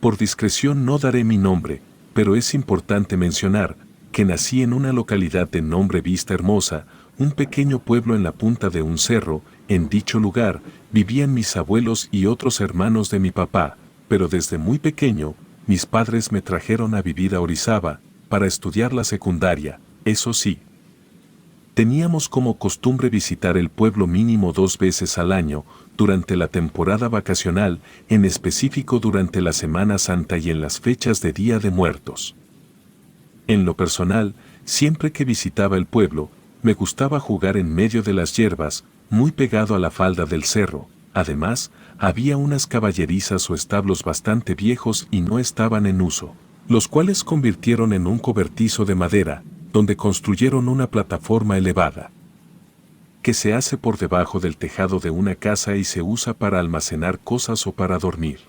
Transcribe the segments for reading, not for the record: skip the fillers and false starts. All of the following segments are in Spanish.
Por discreción no daré mi nombre, pero es importante mencionar que nací en una localidad de nombre Vista Hermosa, un pequeño pueblo en la punta de un cerro. En dicho lugar vivían mis abuelos y otros hermanos de mi papá, pero desde muy pequeño, mis padres me trajeron a vivir a Orizaba para estudiar la secundaria. Eso sí, teníamos como costumbre visitar el pueblo mínimo 2 veces al año, durante la temporada vacacional, en específico durante la Semana Santa y en las fechas de Día de Muertos. En lo personal, siempre que visitaba el pueblo, me gustaba jugar en medio de las hierbas, muy pegado a la falda del cerro. Además, había unas caballerizas o establos bastante viejos y no estaban en uso, los cuales convirtieron en un cobertizo de madera, donde construyeron una plataforma elevada, que se hace por debajo del tejado de una casa y se usa para almacenar cosas o para dormir.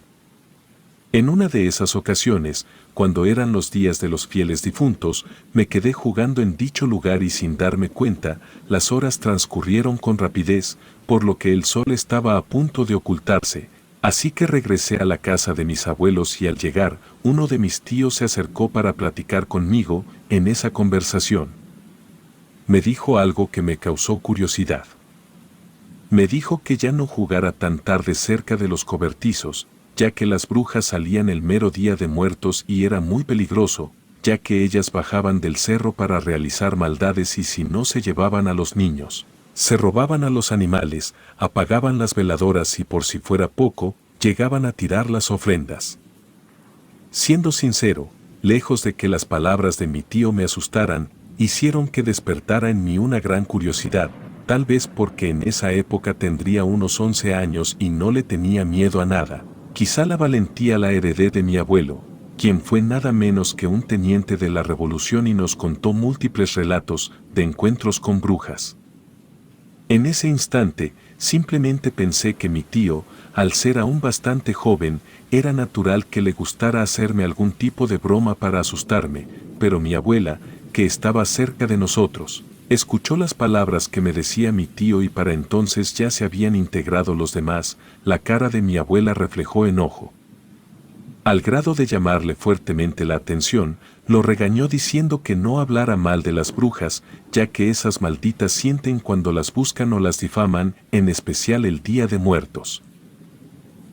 En una de esas ocasiones, cuando eran los días de los fieles difuntos, me quedé jugando en dicho lugar y sin darme cuenta, las horas transcurrieron con rapidez, por lo que el sol estaba a punto de ocultarse, así que regresé a la casa de mis abuelos y al llegar, uno de mis tíos se acercó para platicar conmigo. En esa conversación me dijo algo que me causó curiosidad. Me dijo que ya no jugara tan tarde cerca de los cobertizos, ya que las brujas salían el mero Día de Muertos y era muy peligroso, ya que ellas bajaban del cerro para realizar maldades y si no se llevaban a los niños, se robaban a los animales, apagaban las veladoras y por si fuera poco, llegaban a tirar las ofrendas. Siendo sincero, lejos de que las palabras de mi tío me asustaran, hicieron que despertara en mí una gran curiosidad, tal vez porque en esa época tendría unos 11 años y no le tenía miedo a nada. Quizá la valentía la heredé de mi abuelo, quien fue nada menos que un teniente de la Revolución y nos contó múltiples relatos de encuentros con brujas. En ese instante, simplemente pensé que mi tío, al ser aún bastante joven, era natural que le gustara hacerme algún tipo de broma para asustarme, pero mi abuela, que estaba cerca de nosotros, escuchó las palabras que me decía mi tío y para entonces ya se habían integrado los demás. La cara de mi abuela reflejó enojo. Al grado de llamarle fuertemente la atención, lo regañó diciendo que no hablara mal de las brujas, ya que esas malditas sienten cuando las buscan o las difaman, en especial el Día de Muertos.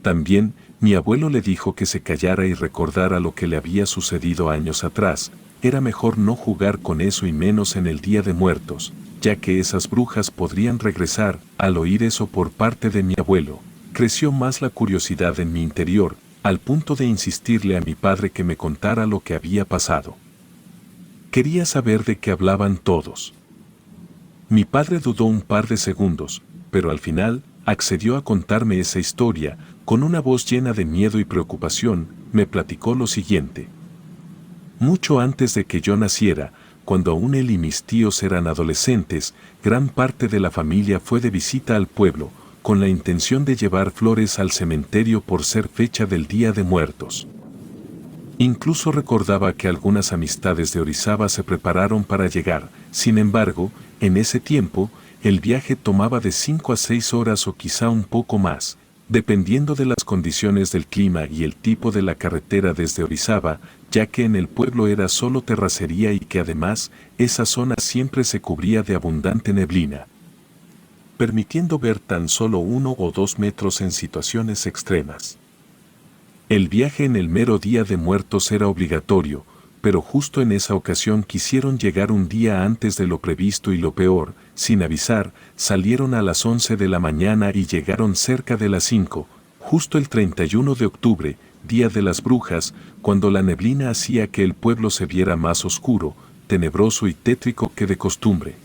También, mi abuelo le dijo que se callara y recordara lo que le había sucedido años atrás. Era mejor no jugar con eso y menos en el Día de Muertos, ya que esas brujas podrían regresar. Al oír eso por parte de mi abuelo, creció más la curiosidad en mi interior, al punto de insistirle a mi padre que me contara lo que había pasado. Quería saber de qué hablaban todos. Mi padre dudó un par de segundos, pero al final accedió a contarme esa historia. Con una voz llena de miedo y preocupación, me platicó lo siguiente. Mucho antes de que yo naciera, cuando aún él y mis tíos eran adolescentes, gran parte de la familia fue de visita al pueblo, con la intención de llevar flores al cementerio por ser fecha del Día de Muertos. Incluso recordaba que algunas amistades de Orizaba se prepararon para llegar. Sin embargo, en ese tiempo, el viaje tomaba de 5 a 6 horas o quizá un poco más, dependiendo de las condiciones del clima y el tipo de la carretera desde Orizaba, ya que en el pueblo era solo terracería y que además, esa zona siempre se cubría de abundante neblina, permitiendo ver tan solo 1 o 2 metros en situaciones extremas. El viaje en el mero Día de Muertos era obligatorio, pero justo en esa ocasión quisieron llegar un día antes de lo previsto y lo peor, sin avisar, salieron a las 11 de la mañana y llegaron cerca de las 5, justo el 31 de octubre, Día de las Brujas, cuando la neblina hacía que el pueblo se viera más oscuro, tenebroso y tétrico que de costumbre.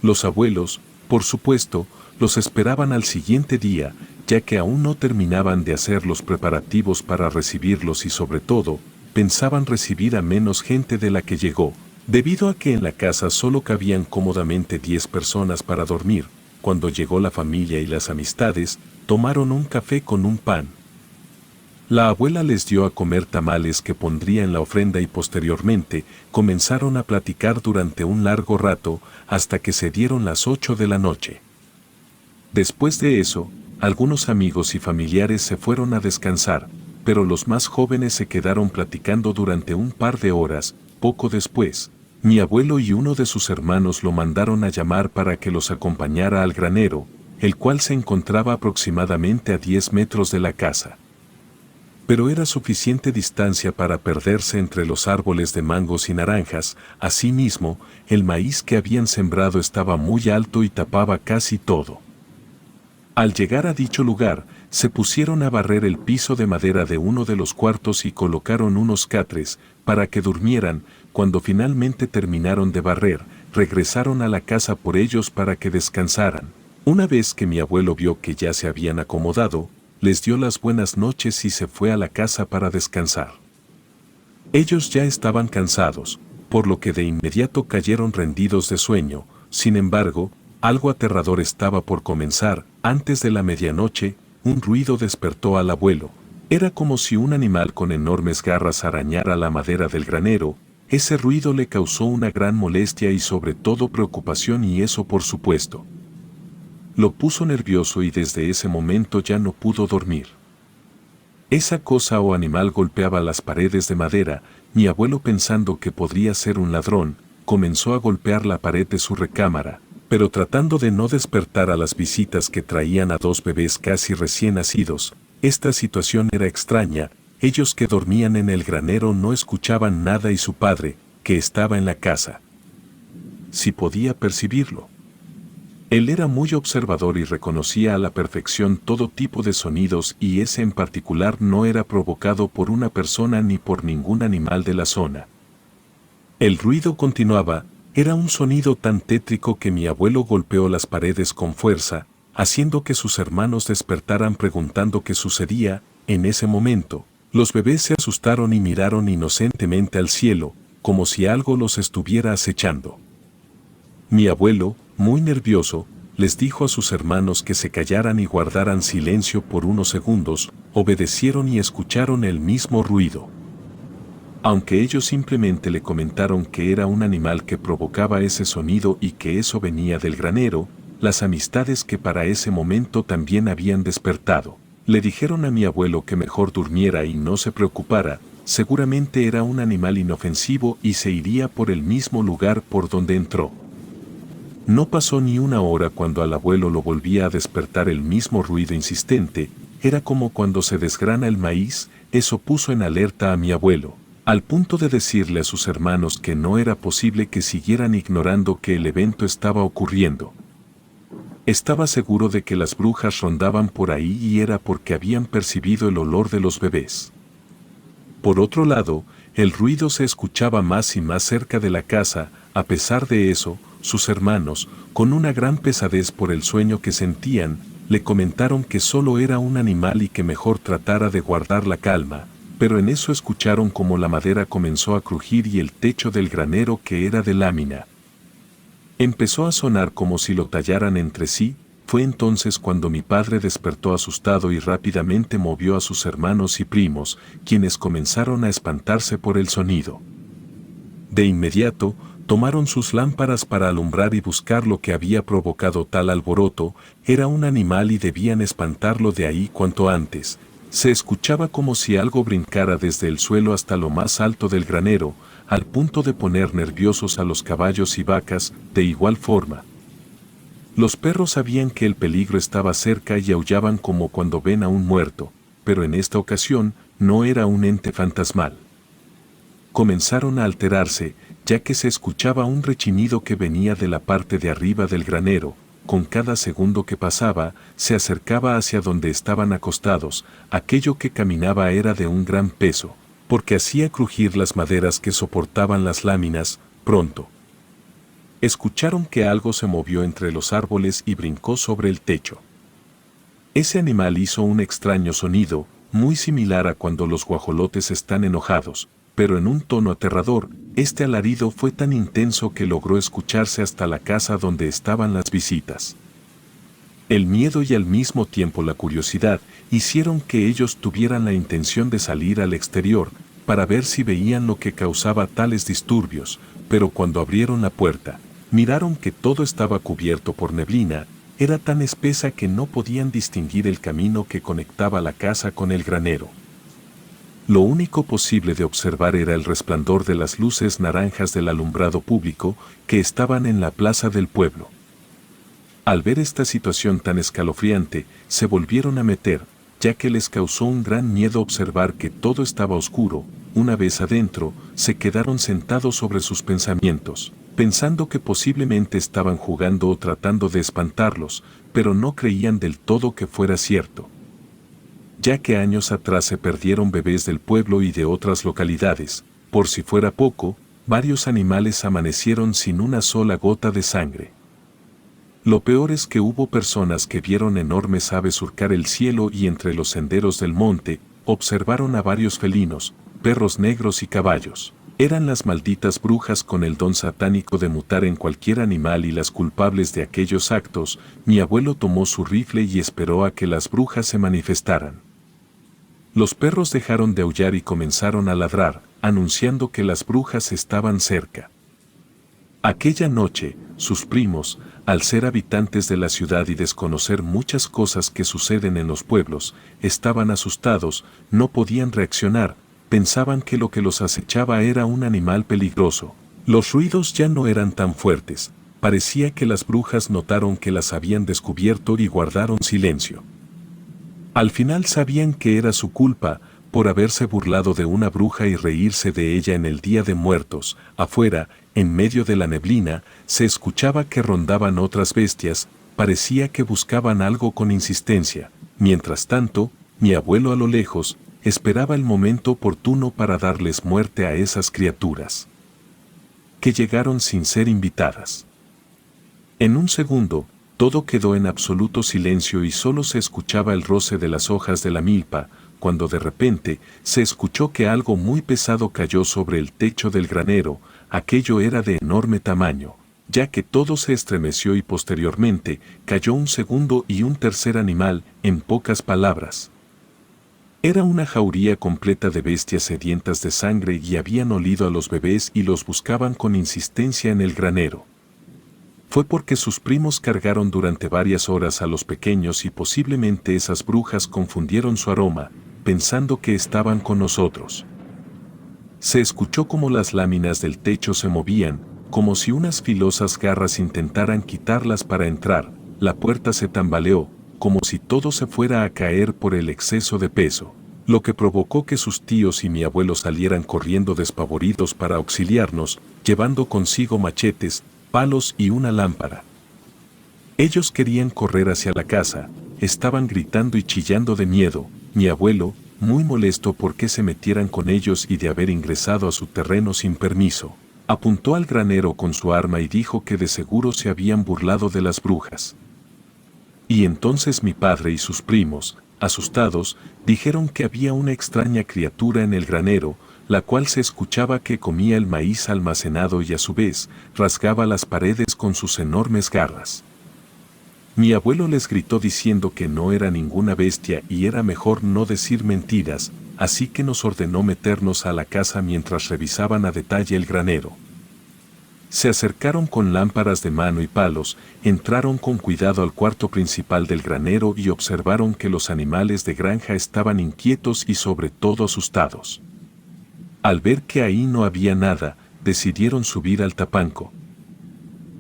Los abuelos, por supuesto, los esperaban al siguiente día, ya que aún no terminaban de hacer los preparativos para recibirlos y sobre todo, pensaban recibir a menos gente de la que llegó, debido a que en la casa solo cabían cómodamente 10 personas para dormir. Cuando llegó la familia y las amistades, tomaron un café con un pan. La abuela les dio a comer tamales que pondría en la ofrenda y posteriormente comenzaron a platicar durante un largo rato hasta que se dieron las 8 de la noche. Después de eso, algunos amigos y familiares se fueron a descansar, pero los más jóvenes se quedaron platicando durante un par de horas. Poco después, mi abuelo y uno de sus hermanos lo mandaron a llamar para que los acompañara al granero, el cual se encontraba aproximadamente a 10 metros de la casa. Pero era suficiente distancia para perderse entre los árboles de mangos y naranjas. Asimismo, el maíz que habían sembrado estaba muy alto y tapaba casi todo. Al llegar a dicho lugar, se pusieron a barrer el piso de madera de uno de los cuartos y colocaron unos catres para que durmieran. Cuando finalmente terminaron de barrer, regresaron a la casa por ellos para que descansaran. Una vez que mi abuelo vio que ya se habían acomodado, les dio las buenas noches y se fue a la casa para descansar. Ellos ya estaban cansados, por lo que de inmediato cayeron rendidos de sueño. Sin embargo, algo aterrador estaba por comenzar. Antes de la medianoche, un ruido despertó al abuelo. Era como si un animal con enormes garras arañara la madera del granero. Ese ruido le causó una gran molestia y sobre todo preocupación, y eso por supuesto lo puso nervioso, y desde ese momento ya no pudo dormir. Esa cosa o animal golpeaba las paredes de madera. Mi abuelo, pensando que podría ser un ladrón, comenzó a golpear la pared de su recámara, pero tratando de no despertar a las visitas que traían a 2 bebés casi recién nacidos. Esta situación era extraña. Ellos que dormían en el granero no escuchaban nada y su padre, que estaba en la casa, sí podía percibirlo. Él era muy observador y reconocía a la perfección todo tipo de sonidos, y ese en particular no era provocado por una persona ni por ningún animal de la zona. El ruido continuaba. Era un sonido tan tétrico que mi abuelo golpeó las paredes con fuerza, haciendo que sus hermanos despertaran preguntando qué sucedía. En ese momento, los bebés se asustaron y miraron inocentemente al cielo, como si algo los estuviera acechando. Mi abuelo, muy nervioso, les dijo a sus hermanos que se callaran y guardaran silencio por unos segundos. Obedecieron y escucharon el mismo ruido. Aunque ellos simplemente le comentaron que era un animal que provocaba ese sonido y que eso venía del granero, las amistades que para ese momento también habían despertado, le dijeron a mi abuelo que mejor durmiera y no se preocupara. Seguramente era un animal inofensivo y se iría por el mismo lugar por donde entró. No pasó ni una hora cuando al abuelo lo volvía a despertar el mismo ruido insistente. Era como cuando se desgrana el maíz. Eso puso en alerta a mi abuelo, al punto de decirle a sus hermanos que no era posible que siguieran ignorando que el evento estaba ocurriendo. Estaba seguro de que las brujas rondaban por ahí y era porque habían percibido el olor de los bebés. Por otro lado, el ruido se escuchaba más y más cerca de la casa. A pesar de eso, sus hermanos, con una gran pesadez por el sueño que sentían, le comentaron que solo era un animal y que mejor tratara de guardar la calma. Pero en eso escucharon como la madera comenzó a crujir y el techo del granero, que era de lámina, empezó a sonar como si lo tallaran entre sí. Fue entonces cuando mi padre despertó asustado y rápidamente movió a sus hermanos y primos, quienes comenzaron a espantarse por el sonido. De inmediato, tomaron sus lámparas para alumbrar y buscar lo que había provocado tal alboroto. Era un animal y debían espantarlo de ahí cuanto antes. Se escuchaba como si algo brincara desde el suelo hasta lo más alto del granero, al punto de poner nerviosos a los caballos y vacas. De igual forma, los perros sabían que el peligro estaba cerca y aullaban como cuando ven a un muerto, pero en esta ocasión no era un ente fantasmal. Comenzaron a alterarse, ya que se escuchaba un rechinido que venía de la parte de arriba del granero. Con cada segundo que pasaba, se acercaba hacia donde estaban acostados. Aquello que caminaba era de un gran peso, porque hacía crujir las maderas que soportaban las láminas. Pronto escucharon que algo se movió entre los árboles y brincó sobre el techo. Ese animal hizo un extraño sonido, muy similar a cuando los guajolotes están enojados, pero en un tono aterrador. Este alarido fue tan intenso que logró escucharse hasta la casa donde estaban las visitas. El miedo y al mismo tiempo la curiosidad hicieron que ellos tuvieran la intención de salir al exterior para ver si veían lo que causaba tales disturbios, pero cuando abrieron la puerta, miraron que todo estaba cubierto por neblina. Era tan espesa que no podían distinguir el camino que conectaba la casa con el granero. Lo único posible de observar era el resplandor de las luces naranjas del alumbrado público que estaban en la plaza del pueblo. Al ver esta situación tan escalofriante, se volvieron a meter, ya que les causó un gran miedo observar que todo estaba oscuro. Una vez adentro, se quedaron sentados sobre sus pensamientos, pensando que posiblemente estaban jugando o tratando de espantarlos, pero no creían del todo que fuera cierto. Ya que años atrás se perdieron bebés del pueblo y de otras localidades, por si fuera poco, varios animales amanecieron sin una sola gota de sangre. Lo peor es que hubo personas que vieron enormes aves surcar el cielo y entre los senderos del monte, observaron a varios felinos, perros negros y caballos. Eran las malditas brujas con el don satánico de mutar en cualquier animal y las culpables de aquellos actos. Mi abuelo tomó su rifle y esperó a que las brujas se manifestaran. Los perros dejaron de aullar y comenzaron a ladrar, anunciando que las brujas estaban cerca. Aquella noche, sus primos, al ser habitantes de la ciudad y desconocer muchas cosas que suceden en los pueblos, estaban asustados, no podían reaccionar, pensaban que lo que los acechaba era un animal peligroso. Los ruidos ya no eran tan fuertes, parecía que las brujas notaron que las habían descubierto y guardaron silencio. Al final sabían que era su culpa, por haberse burlado de una bruja y reírse de ella en el Día de Muertos. Afuera, en medio de la neblina, se escuchaba que rondaban otras bestias, parecía que buscaban algo con insistencia. Mientras tanto, mi abuelo a lo lejos, esperaba el momento oportuno para darles muerte a esas criaturas, que llegaron sin ser invitadas. En un segundo, todo quedó en absoluto silencio y solo se escuchaba el roce de las hojas de la milpa, cuando de repente se escuchó que algo muy pesado cayó sobre el techo del granero. Aquello era de enorme tamaño, ya que todo se estremeció y posteriormente cayó un segundo y un tercer animal. En pocas palabras, era una jauría completa de bestias sedientas de sangre y habían olido a los bebés y los buscaban con insistencia en el granero. Fue porque sus primos cargaron durante varias horas a los pequeños y posiblemente esas brujas confundieron su aroma, pensando que estaban con nosotros. Se escuchó como las láminas del techo se movían, como si unas filosas garras intentaran quitarlas para entrar. La puerta se tambaleó, como si todo se fuera a caer por el exceso de peso, lo que provocó que sus tíos y mi abuelo salieran corriendo despavoridos para auxiliarnos, llevando consigo machetes, palos y una lámpara. Ellos querían correr hacia la casa, estaban gritando y chillando de miedo. Mi abuelo, muy molesto por que se metieran con ellos y de haber ingresado a su terreno sin permiso, apuntó al granero con su arma y dijo que de seguro se habían burlado de las brujas. Y entonces mi padre y sus primos, asustados, dijeron que había una extraña criatura en el granero, la cual se escuchaba que comía el maíz almacenado y a su vez rasgaba las paredes con sus enormes garras. Mi abuelo les gritó diciendo que no era ninguna bestia y era mejor no decir mentiras, así que nos ordenó meternos a la casa mientras revisaban a detalle el granero. Se acercaron con lámparas de mano y palos, entraron con cuidado al cuarto principal del granero y observaron que los animales de granja estaban inquietos y sobre todo asustados. Al ver que ahí no había nada, decidieron subir al tapanco.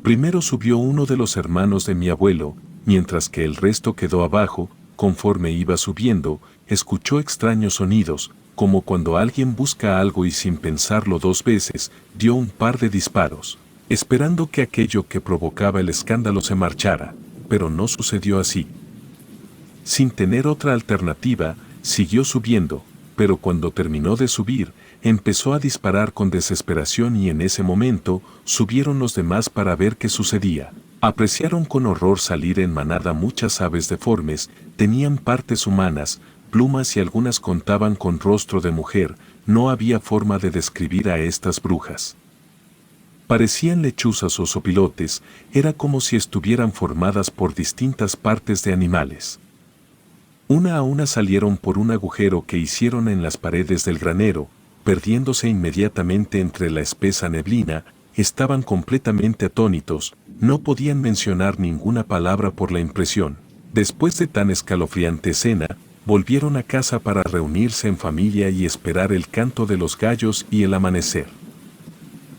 Primero subió uno de los hermanos de mi abuelo, mientras que el resto quedó abajo. Conforme iba subiendo, escuchó extraños sonidos, como cuando alguien busca algo y sin pensarlo dos veces, dio un par de disparos, esperando que aquello que provocaba el escándalo se marchara, pero no sucedió así. Sin tener otra alternativa, siguió subiendo, pero cuando terminó de subir, empezó a disparar con desesperación y en ese momento subieron los demás para ver qué sucedía. Apreciaron con horror salir en manada muchas aves deformes, tenían partes humanas, plumas y algunas contaban con rostro de mujer. No había forma de describir a estas brujas. Parecían lechuzas o sopilotes, era como si estuvieran formadas por distintas partes de animales. Una a una salieron por un agujero que hicieron en las paredes del granero, perdiéndose inmediatamente entre la espesa neblina. Estaban completamente atónitos, no podían mencionar ninguna palabra por la impresión. Después de tan escalofriante escena, volvieron a casa para reunirse en familia y esperar el canto de los gallos y el amanecer.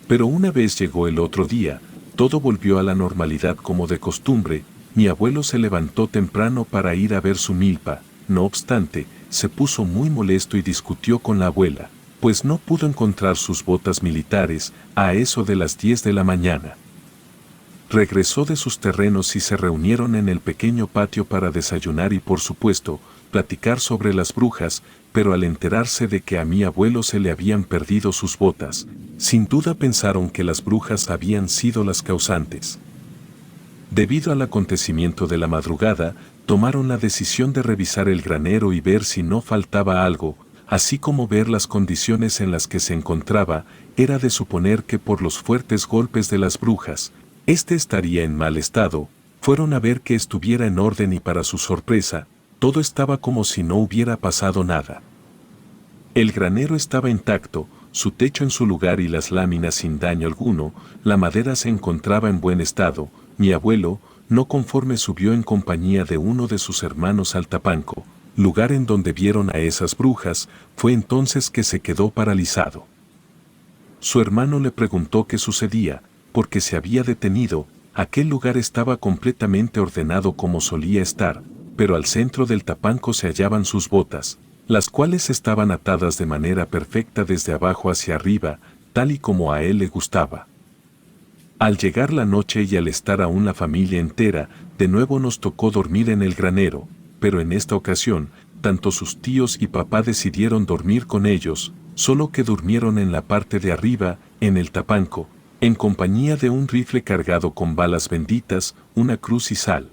Pero una vez llegó el otro día, todo volvió a la normalidad como de costumbre. Mi abuelo se levantó temprano para ir a ver su milpa. No obstante, se puso muy molesto y discutió con la abuela, pues no pudo encontrar sus botas militares a eso de las 10 de la mañana. Regresó de sus terrenos y se reunieron en el pequeño patio para desayunar y, por supuesto, platicar sobre las brujas, pero al enterarse de que a mi abuelo se le habían perdido sus botas, sin duda pensaron que las brujas habían sido las causantes. Debido al acontecimiento de la madrugada, tomaron la decisión de revisar el granero y ver si no faltaba algo, así como ver las condiciones en las que se encontraba. Era de suponer que por los fuertes golpes de las brujas, este estaría en mal estado. Fueron a ver que estuviera en orden y, para su sorpresa, todo estaba como si no hubiera pasado nada. El granero estaba intacto, su techo en su lugar y las láminas sin daño alguno. La madera se encontraba en buen estado. Mi abuelo, no conforme, subió en compañía de uno de sus hermanos al Tapanco, lugar en donde vieron a esas brujas. Fue entonces que se quedó paralizado. Su hermano le preguntó qué sucedía, porque se había detenido. Aquel lugar estaba completamente ordenado como solía estar, pero al centro del Tapanco se hallaban sus botas, las cuales estaban atadas de manera perfecta desde abajo hacia arriba, tal y como a él le gustaba. Al llegar la noche y al estar aún la familia entera, de nuevo nos tocó dormir en el granero, pero en esta ocasión, tanto sus tíos y papá decidieron dormir con ellos, solo que durmieron en la parte de arriba, en el Tapanco, en compañía de un rifle cargado con balas benditas, una cruz y sal.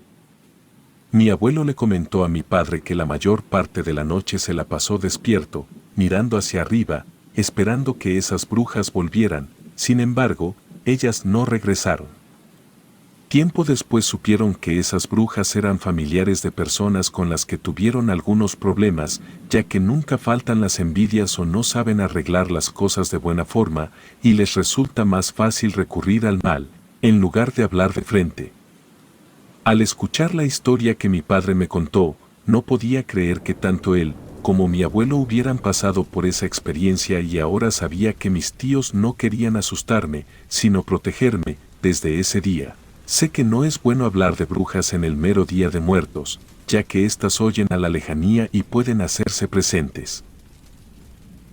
Mi abuelo le comentó a mi padre que la mayor parte de la noche se la pasó despierto, mirando hacia arriba, esperando que esas brujas volvieran. Sin embargo, ellas no regresaron. Tiempo después supieron que esas brujas eran familiares de personas con las que tuvieron algunos problemas, ya que nunca faltan las envidias o no saben arreglar las cosas de buena forma, y les resulta más fácil recurrir al mal, en lugar de hablar de frente. Al escuchar la historia que mi padre me contó, no podía creer que tanto él como mi abuelo hubieran pasado por esa experiencia, y ahora sabía que mis tíos no querían asustarme, sino protegerme. Desde ese día, sé que no es bueno hablar de brujas en el mero Día de Muertos, ya que éstas oyen a la lejanía y pueden hacerse presentes.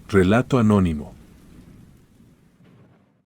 Relato anónimo.